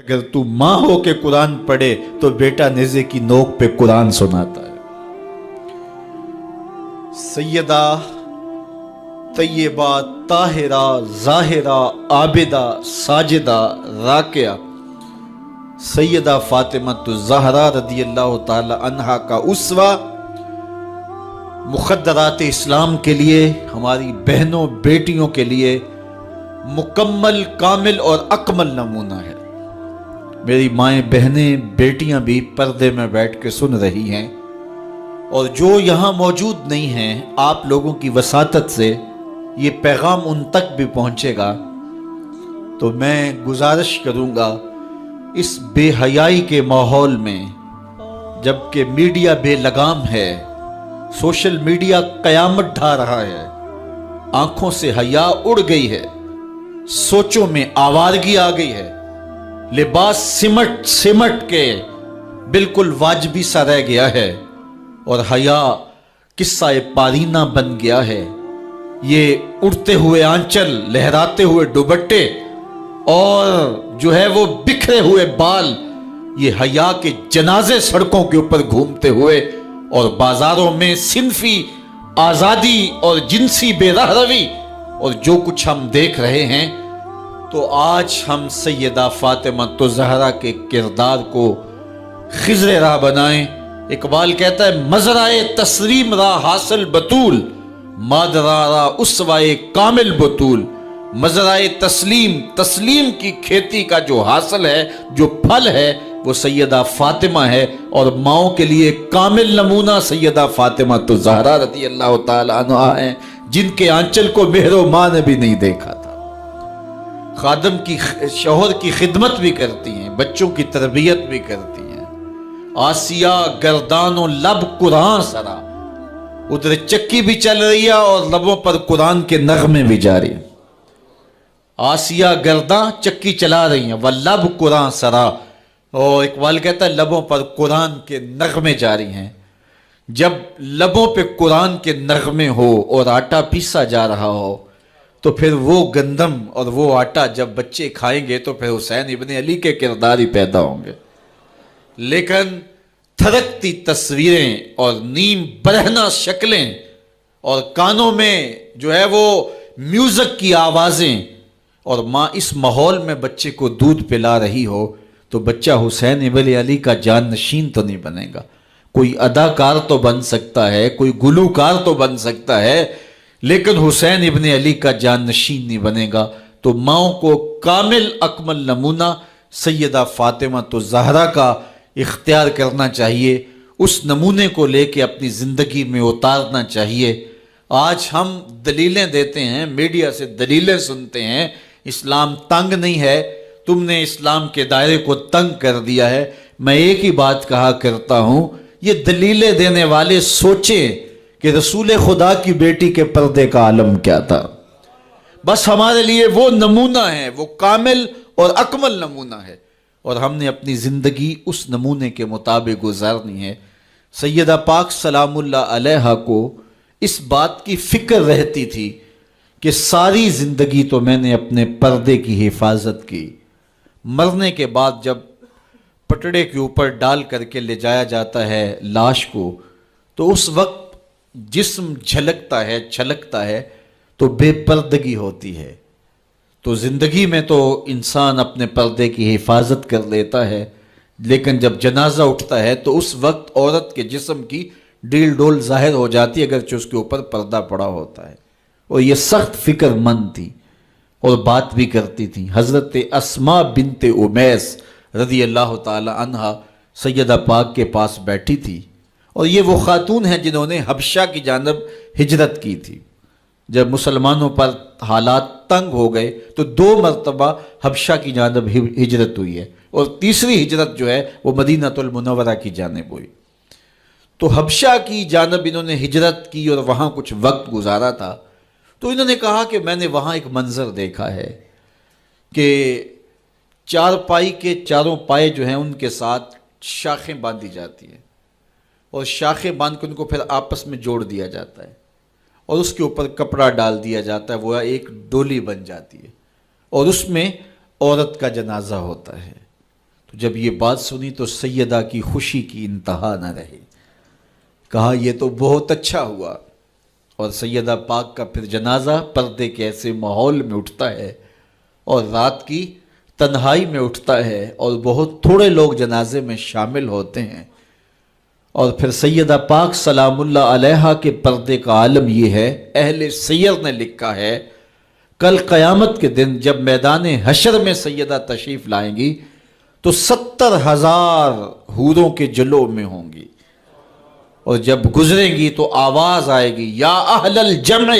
اگر تو ماں ہو کے قرآن پڑھے تو بیٹا نیزے کی نوک پہ قرآن سناتا ہے۔ سیدہ طیبہ طاہرہ ظاہرہ عابدہ ساجدہ راکعہ سیدہ فاطمہ الزہرا رضی اللہ تعالی عنہا کا اسوہ مخدرات اسلام کے لیے، ہماری بہنوں بیٹیوں کے لیے مکمل کامل اور اکمل نمونہ ہے۔ میری مائیں بہنیں بیٹیاں بھی پردے میں بیٹھ کے سن رہی ہیں، اور جو یہاں موجود نہیں ہیں، آپ لوگوں کی وساطت سے یہ پیغام ان تک بھی پہنچے گا، تو میں گزارش کروں گا اس بے حیائی کے ماحول میں، جبکہ میڈیا بے لگام ہے، سوشل میڈیا قیامت ڈھا رہا ہے، آنکھوں سے حیا اڑ گئی ہے، سوچوں میں آوارگی آ گئی ہے، لباس سمٹ کے بالکل واجبی سا رہ گیا ہے، اور حیا قصہ پارینہ بن گیا ہے۔ یہ اڑتے ہوئے آنچل، لہراتے ہوئے دوپٹے اور جو ہے وہ بکھرے ہوئے بال، یہ حیا کے جنازے سڑکوں کے اوپر گھومتے ہوئے، اور بازاروں میں صنفی آزادی اور جنسی بے رہروی اور جو کچھ ہم دیکھ رہے ہیں، تو آج ہم سیدہ فاطمہ الزہرا کے کردار کو خضر راہ بنائیں۔ اقبال کہتا ہے مزرعے تسلیم را حاصل بطول، مادرا را اسوائے کامل بطول۔ مزرعے تسلیم کی کھیتی کا جو حاصل ہے، جو پھل ہے، وہ سیدہ فاطمہ ہے، اور ماؤں کے لیے کامل نمونہ سیدہ فاطمہ الزہرا رضی اللہ تعالی عنہا ہیں، جن کے آنچل کو مہر و ماں نے بھی نہیں دیکھا تھا۔ خادم کی شوہر کی خدمت بھی کرتی ہیں، بچوں کی تربیت بھی کرتی ہیں۔ آسیہ گردان و لب قرآن سرا، ادھر چکی بھی چل رہی ہے اور لبوں پر قرآن کے نغمے بھی جاری ہیں۔ آسیہ گردان چکی چلا رہی ہیں، واللب قرآن سرا، اور اقبال کہتا ہے لبوں پر قرآن کے نغمے جاری ہیں۔ جب لبوں پہ قرآن کے نغمے ہو اور آٹا پیسا جا رہا ہو، تو پھر وہ گندم اور وہ آٹا جب بچے کھائیں گے تو پھر حسین ابن علی کے کردار ہی پیدا ہوں گے۔ لیکن تھرکتی تصویریں اور نیم برہنہ شکلیں اور کانوں میں جو ہے وہ میوزک کی آوازیں، اور ماں اس ماحول میں بچے کو دودھ پلا رہی ہو، تو بچہ حسین ابن علی کا جان نشین تو نہیں بنے گا۔ کوئی اداکار تو بن سکتا ہے، کوئی گلوکار تو بن سکتا ہے، لیکن حسین ابن علی کا جان نشین نہیں بنے گا۔ تو ماؤں کو کامل اکمل نمونہ سیدہ فاطمہ الزہرا کا اختیار کرنا چاہیے، اس نمونے کو لے کے اپنی زندگی میں اتارنا چاہیے۔ آج ہم دلیلیں دیتے ہیں، میڈیا سے دلیلیں سنتے ہیں، اسلام تنگ نہیں ہے، تم نے اسلام کے دائرے کو تنگ کر دیا ہے۔ میں ایک ہی بات کہا کرتا ہوں، یہ دلیلیں دینے والے سوچیں کہ رسول خدا کی بیٹی کے پردے کا عالم کیا تھا۔ بس ہمارے لیے وہ نمونہ ہے، وہ کامل اور اکمل نمونہ ہے، اور ہم نے اپنی زندگی اس نمونے کے مطابق گزارنی ہے۔ سیدہ پاک سلام اللہ علیہا کو اس بات کی فکر رہتی تھی کہ ساری زندگی تو میں نے اپنے پردے کی حفاظت کی، مرنے کے بعد جب پٹڑے کے اوپر ڈال کر کے لے جایا جاتا ہے لاش کو، تو اس وقت جسم جھلکتا ہے، چھلکتا ہے، تو بے پردگی ہوتی ہے۔ تو زندگی میں تو انسان اپنے پردے کی حفاظت کر لیتا ہے، لیکن جب جنازہ اٹھتا ہے تو اس وقت عورت کے جسم کی ڈیل ڈول ظاہر ہو جاتی ہے، اگرچہ اس کے اوپر پردہ پڑا ہوتا ہے۔ اور یہ سخت فکر مند تھی اور بات بھی کرتی تھی۔ حضرت اسماء بنت امیس رضی اللہ تعالی عنہا سیدہ پاک کے پاس بیٹھی تھی، اور یہ وہ خاتون ہیں جنہوں نے حبشہ کی جانب ہجرت کی تھی۔ جب مسلمانوں پر حالات تنگ ہو گئے تو 2 مرتبہ حبشہ کی جانب ہجرت ہوئی ہے، اور تیسری ہجرت جو ہے وہ مدینہ المنورہ کی جانب ہوئی۔ تو حبشہ کی جانب انہوں نے ہجرت کی اور وہاں کچھ وقت گزارا تھا، تو انہوں نے کہا کہ میں نے وہاں ایک منظر دیکھا ہے کہ چارپائی کے چاروں پائے جو ہیں ان کے ساتھ شاخیں باندھی جاتی ہیں، اور شاخیں باندھ کے ان کو پھر آپس میں جوڑ دیا جاتا ہے، اور اس کے اوپر کپڑا ڈال دیا جاتا ہے، وہ ایک ڈولی بن جاتی ہے، اور اس میں عورت کا جنازہ ہوتا ہے۔ تو جب یہ بات سنی تو سیدہ کی خوشی کی انتہا نہ رہی، کہا یہ تو بہت اچھا ہوا۔ اور سیدہ پاک کا پھر جنازہ پردے کے ایسے ماحول میں اٹھتا ہے اور رات کی تنہائی میں اٹھتا ہے، اور بہت تھوڑے لوگ جنازے میں شامل ہوتے ہیں۔ اور پھر سیدہ پاک سلام اللہ علیہا کے پردے کا عالم یہ ہے، اہل سیر نے لکھا ہے کل قیامت کے دن جب میدان حشر میں سیدہ تشریف لائیں گی تو 70,000 حوروں کے جلو میں ہوں گی، اور جب گزریں گی تو آواز آئے گی یا اہل الجمع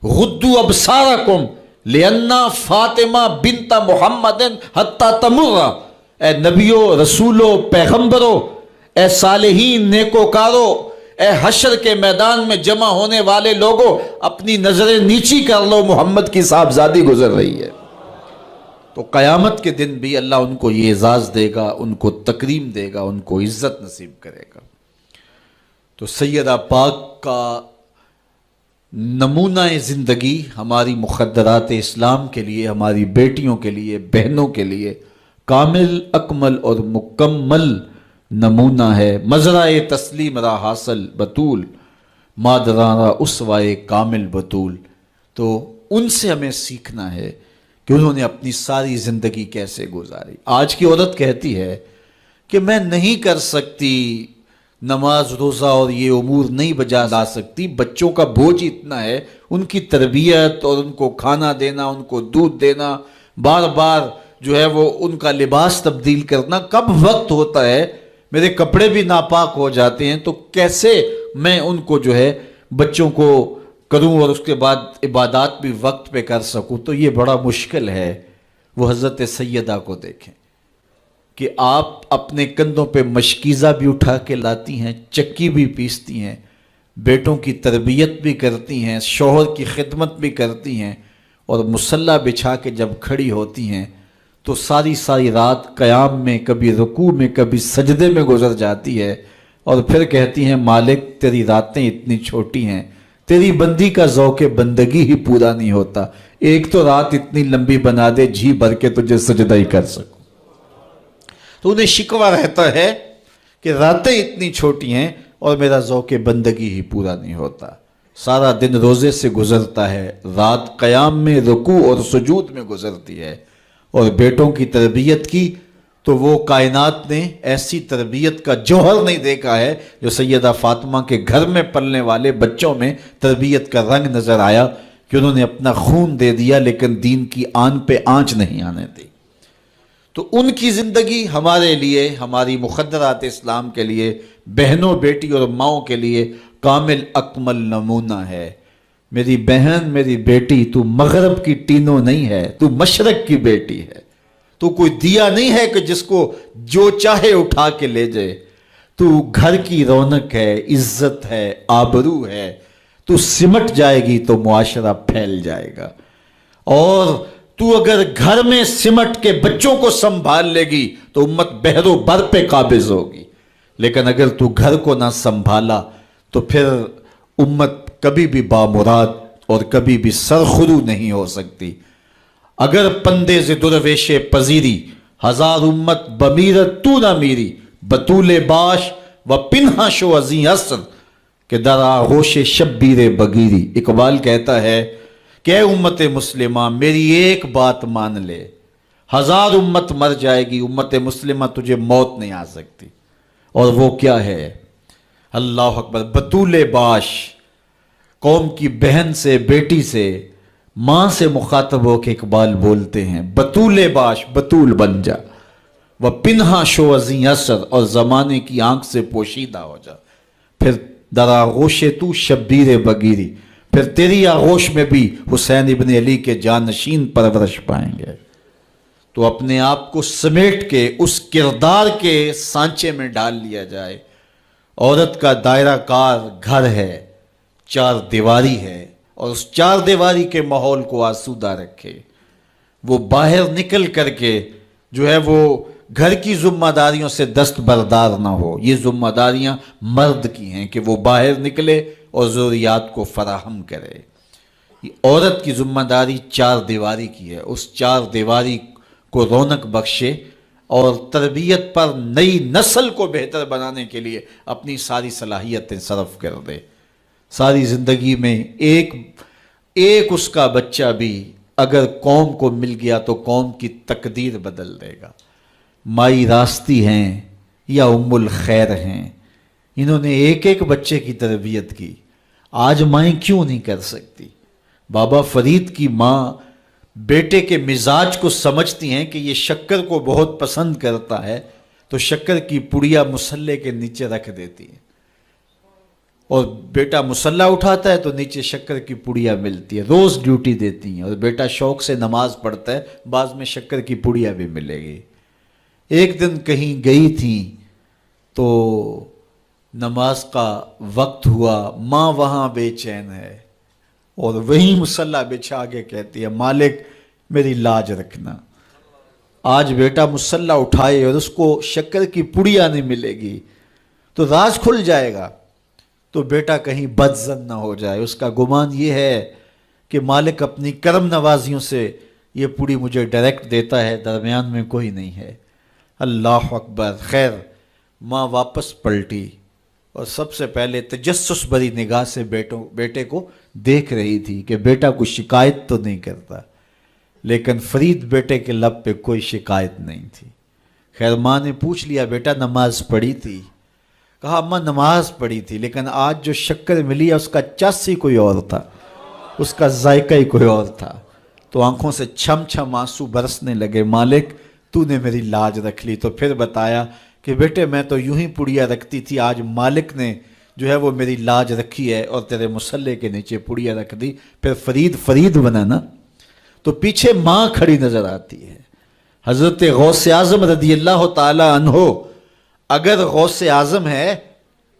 غدوا ابصارکم لأن فاطمہ بنت محمد حتی تمر، اے نبیوں، رسولوں، پیغمبروں، اے صالحین، نیکوکاروں، اے حشر کے میدان میں جمع ہونے والے لوگوں، اپنی نظریں نیچی کر لو، محمد کی صاحبزادی گزر رہی ہے۔ تو قیامت کے دن بھی اللہ ان کو یہ اعزاز دے گا، ان کو تکریم دے گا، ان کو عزت نصیب کرے گا۔ تو سیدہ پاک کا نمونہ زندگی ہماری مخدرات اسلام کے لیے، ہماری بیٹیوں کے لیے، بہنوں کے لیے کامل، اکمل اور مکمل نمونہ ہے۔ مزرعہ تسلیم را حاصل بطول، مادرانہ اسوائے کامل بطول۔ تو ان سے ہمیں سیکھنا ہے کہ انہوں نے اپنی ساری زندگی کیسے گزاری۔ آج کی عورت کہتی ہے کہ میں نہیں کر سکتی نماز، روزہ اور یہ امور نہیں بجا لا سکتی، بچوں کا بوجھ اتنا ہے، ان کی تربیت اور ان کو کھانا دینا، ان کو دودھ دینا، بار بار جو ہے وہ ان کا لباس تبدیل کرنا، کب وقت ہوتا ہے، میرے کپڑے بھی ناپاک ہو جاتے ہیں، تو کیسے میں ان کو جو ہے بچوں کو کروں اور اس کے بعد عبادات بھی وقت پہ کر سکوں، تو یہ بڑا مشکل ہے۔ وہ حضرت سیدہ کو دیکھیں کہ آپ اپنے کندھوں پہ مشکیزہ بھی اٹھا کے لاتی ہیں، چکی بھی پیستی ہیں، بیٹوں کی تربیت بھی کرتی ہیں، شوہر کی خدمت بھی کرتی ہیں، اور مصلی بچھا کے جب کھڑی ہوتی ہیں تو ساری ساری رات قیام میں، کبھی رکوع میں، کبھی سجدے میں گزر جاتی ہے، اور پھر کہتی ہیں مالک تیری راتیں اتنی چھوٹی ہیں، تیری بندی کا ذوق بندگی ہی پورا نہیں ہوتا، ایک تو رات اتنی لمبی بنا دے جی بھر کے تجھے سجدہ ہی کر سکوں۔ تو انہیں شکوہ رہتا ہے کہ راتیں اتنی چھوٹی ہیں اور میرا ذوق بندگی ہی پورا نہیں ہوتا۔ سارا دن روزے سے گزرتا ہے، رات قیام میں، رکوع اور سجود میں گزرتی ہے، اور بیٹوں کی تربیت کی تو وہ کائنات نے ایسی تربیت کا جوہر نہیں دیکھا ہے جو سیدہ فاطمہ کے گھر میں پلنے والے بچوں میں تربیت کا رنگ نظر آیا، کہ انہوں نے اپنا خون دے دیا لیکن دین کی آن پہ آنچ نہیں آنے دی۔ تو ان کی زندگی ہمارے لیے، ہماری مخدرات اسلام کے لیے، بہنوں، بیٹی اور ماؤں کے لیے کامل اکمل نمونہ ہے۔ میری بہن، میری بیٹی، تو مغرب کی ٹینو نہیں ہے، تو مشرق کی بیٹی ہے، تو کوئی دیا نہیں ہے کہ جس کو جو چاہے اٹھا کے لے جائے، تو گھر کی رونق ہے، عزت ہے، آبرو ہے، تو سمٹ جائے گی تو معاشرہ پھیل جائے گا، اور تو اگر گھر میں سمٹ کے بچوں کو سنبھال لے گی تو امت بحر و بر پہ قابض ہوگی، لیکن اگر تو گھر کو نہ سنبھالا تو پھر امت کبھی بھی بامراد اور کبھی بھی سرخرو نہیں ہو سکتی۔ اگر پندے ز درویش پذیری، ہزار امت بمیرت تو نہ میری، بطول باش و پنہا شو ازیں اثر کہ در آغوش شبیر بگیری۔ اقبال کہتا ہے کہ اے امت مسلمہ میری ایک بات مان لے، ہزار امت مر جائے گی، امت مسلمہ تجھے موت نہیں آ سکتی، اور وہ کیا ہے؟ اللہ اکبر، بطول باش، قوم کی بہن سے، بیٹی سے، ماں سے مخاطب ہو کے اقبال بولتے ہیں بطول باش، بطول بن جا، وہ پنہا شو ازیں اثر، اور زمانے کی آنکھ سے پوشیدہ ہو جا، پھر در آغوش تو شبیر بگیری، پھر تیری آغوش میں بھی حسین ابن علی کے جانشین پرورش پائیں گے۔ تو اپنے آپ کو سمیٹ کے اس کردار کے سانچے میں ڈال لیا جائے۔ عورت کا دائرہ کار گھر ہے، چار دیواری ہے، اور اس چار دیواری کے ماحول کو آسودہ رکھے، وہ باہر نکل کر کے جو ہے وہ گھر کی ذمہ داریوں سے دستبردار نہ ہو۔ یہ ذمہ داریاں مرد کی ہیں کہ وہ باہر نکلے اور ضروریات کو فراہم کرے۔ عورت کی ذمہ داری چار دیواری کی ہے، اس چار دیواری کو رونق بخشے، اور تربیت پر نئی نسل کو بہتر بنانے کے لیے اپنی ساری صلاحیتیں صرف کر دے. ساری زندگی میں ایک اس کا بچہ بھی اگر قوم کو مل گیا تو قوم کی تقدیر بدل دے گا. مائی راستی ہیں یا ام الخیر ہیں، انہوں نے ایک بچے کی تربیت کی. آج مائیں کیوں نہیں کر سکتی؟ بابا فرید کی ماں بیٹے کے مزاج کو سمجھتی ہیں کہ یہ شکر کو بہت پسند کرتا ہے تو شکر کی پڑیا مصلے کے نیچے رکھ دیتی ہیں، اور بیٹا مصلہ اٹھاتا ہے تو نیچے شکر کی پڑیا ملتی ہے. روز ڈیوٹی دیتی ہیں، اور بیٹا شوق سے نماز پڑھتا ہے، بعض میں شکر کی پڑیا بھی ملے گی. ایک دن کہیں گئی تھی تو نماز کا وقت ہوا، ماں وہاں بے چین ہے اور وہی مصلہ بچھا کے کہتی ہے مالک میری لاج رکھنا. آج بیٹا مصلہ اٹھائے اور اس کو شکر کی پڑیا نہیں ملے گی تو راز کھل جائے گا، تو بیٹا کہیں بدظن نہ ہو جائے. اس کا گمان یہ ہے کہ مالک اپنی کرم نوازیوں سے یہ پوری مجھے ڈائریکٹ دیتا ہے، درمیان میں کوئی نہیں ہے. اللہ اکبر. خیر ماں واپس پلٹی اور سب سے پہلے تجسس بھری نگاہ سے بیٹے کو دیکھ رہی تھی کہ بیٹا کوئی شکایت تو نہیں کرتا، لیکن فرید بیٹے کے لب پہ کوئی شکایت نہیں تھی. خیر ماں نے پوچھ لیا بیٹا نماز پڑھی تھی؟ کہا اماں نماز پڑھی تھی، لیکن آج جو شکر ملی ہے اس کا چس ہی کوئی اور تھا، اس کا ذائقہ ہی کوئی اور تھا. تو آنکھوں سے چھم چھم آنسو برسنے لگے. مالک تو نے میری لاج رکھ لی. تو پھر بتایا کہ بیٹے میں تو یوں ہی پڑیا رکھتی تھی، آج مالک نے جو ہے وہ میری لاج رکھی ہے اور تیرے مصلے کے نیچے پڑیا رکھ دی. پھر فرید بنا نا. تو پیچھے ماں کھڑی نظر آتی ہے، حضرت غوث اعظم رضی اللہ تعالی عنہ. اگر غوث اعظم ہے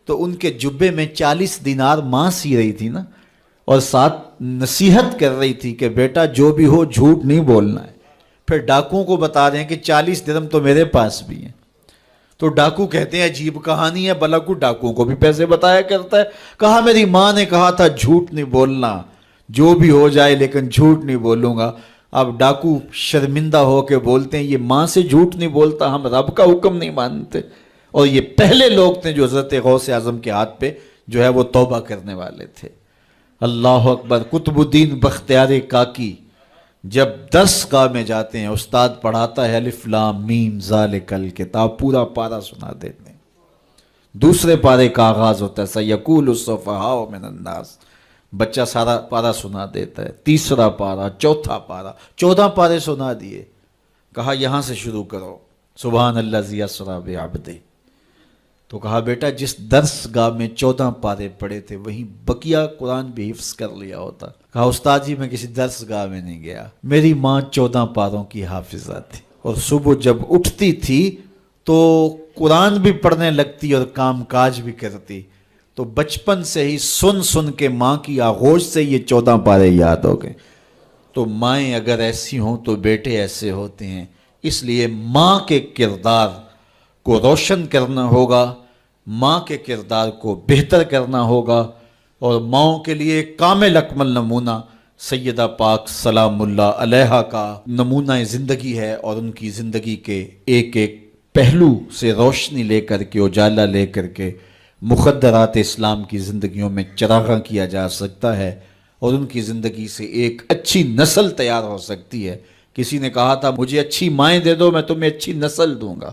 تو ان کے جبے میں 40 دینار ماں سی رہی تھی نا، اور ساتھ نصیحت کر رہی تھی کہ بیٹا جو بھی ہو جھوٹ نہیں بولنا ہے. پھر ڈاکوؤں کو بتا رہے ہیں کہ 40 درہم تو میرے پاس بھی ہیں. تو ڈاکو کہتے ہیں عجیب کہانی ہے، بھلا کو ڈاکوؤں کو بھی پیسے بتایا کرتا ہے. کہا میری ماں نے کہا تھا جھوٹ نہیں بولنا، جو بھی ہو جائے لیکن جھوٹ نہیں بولوں گا. اب ڈاکو شرمندہ ہو کے بولتے ہیں یہ ماں سے جھوٹ نہیں بولتا، ہم رب کا حکم نہیں مانتے. اور یہ پہلے لوگ تھے جو حضرت غوث اعظم کے ہاتھ پہ جو ہے وہ توبہ کرنے والے تھے. اللہ اکبر. قطب الدین بختیار کاکی جب درس گاہ میں جاتے ہیں، استاد پڑھاتا ہے الف لام میم ذالک الکتاب، پورا پارہ سنا دیتے ہیں. دوسرے پارے کا آغاز ہوتا ہے سیقول السفہاء من الناس، بچہ سارا پارہ سنا دیتا ہے. تیسرا پارہ، چوتھا پارہ، 14 پارے سنا دیے. کہا یہاں سے شروع کرو، سبحان الذی اسری بعبدہ. تو کہا بیٹا جس درس گاہ میں 14 پارے پڑھے تھے وہیں بقیہ قرآن بھی حفظ کر لیا ہوتا. کہا استاد جی میں کسی درس گاہ میں نہیں گیا، میری ماں 14 پاروں کی حافظہ تھی، اور صبح جب اٹھتی تھی تو قرآن بھی پڑھنے لگتی اور کام کاج بھی کرتی. تو بچپن سے ہی سن کے ماں کی آغوش سے یہ 14 پارے یاد ہو گئے. تو مائیں اگر ایسی ہوں تو بیٹے ایسے ہوتے ہیں. اس لیے ماں کے کردار کو روشن کرنا ہوگا، ماں کے کردار کو بہتر کرنا ہوگا. اور ماؤں کے لیے کامل اکمل نمونہ سیدہ پاک سلام اللہ علیہا کا نمونہ زندگی ہے، اور ان کی زندگی کے ایک پہلو سے روشنی لے کر کے، اجالا لے کر کے مخدرات اسلام کی زندگیوں میں چراغاں کیا جا سکتا ہے، اور ان کی زندگی سے ایک اچھی نسل تیار ہو سکتی ہے. کسی نے کہا تھا مجھے اچھی مائیں دے دو میں تمہیں اچھی نسل دوں گا.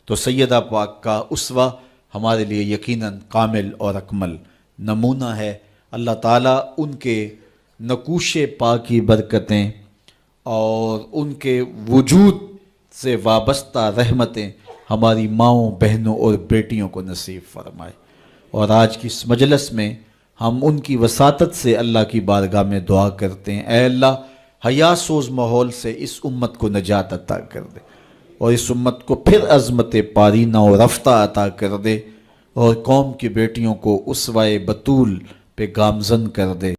تو سیدہ پاک کا اسوہ ہمارے لیے یقیناً کامل اور اکمل نمونہ ہے. اللہ تعالیٰ ان کے نقوش پاک کی برکتیں اور ان کے وجود سے وابستہ رحمتیں ہماری ماؤں، بہنوں اور بیٹیوں کو نصیب فرمائے. اور آج کی اس مجلس میں ہم ان کی وساطت سے اللہ کی بارگاہ میں دعا کرتے ہیں، اے اللہ حیا سوز ماحول سے اس امت کو نجات عطا کر دے، اور اس امت کو پھر عظمت پارینہ و رفتہ عطا کر دے، اور قوم کی بیٹیوں کو اسوہ بطول پہ گامزن کر دے.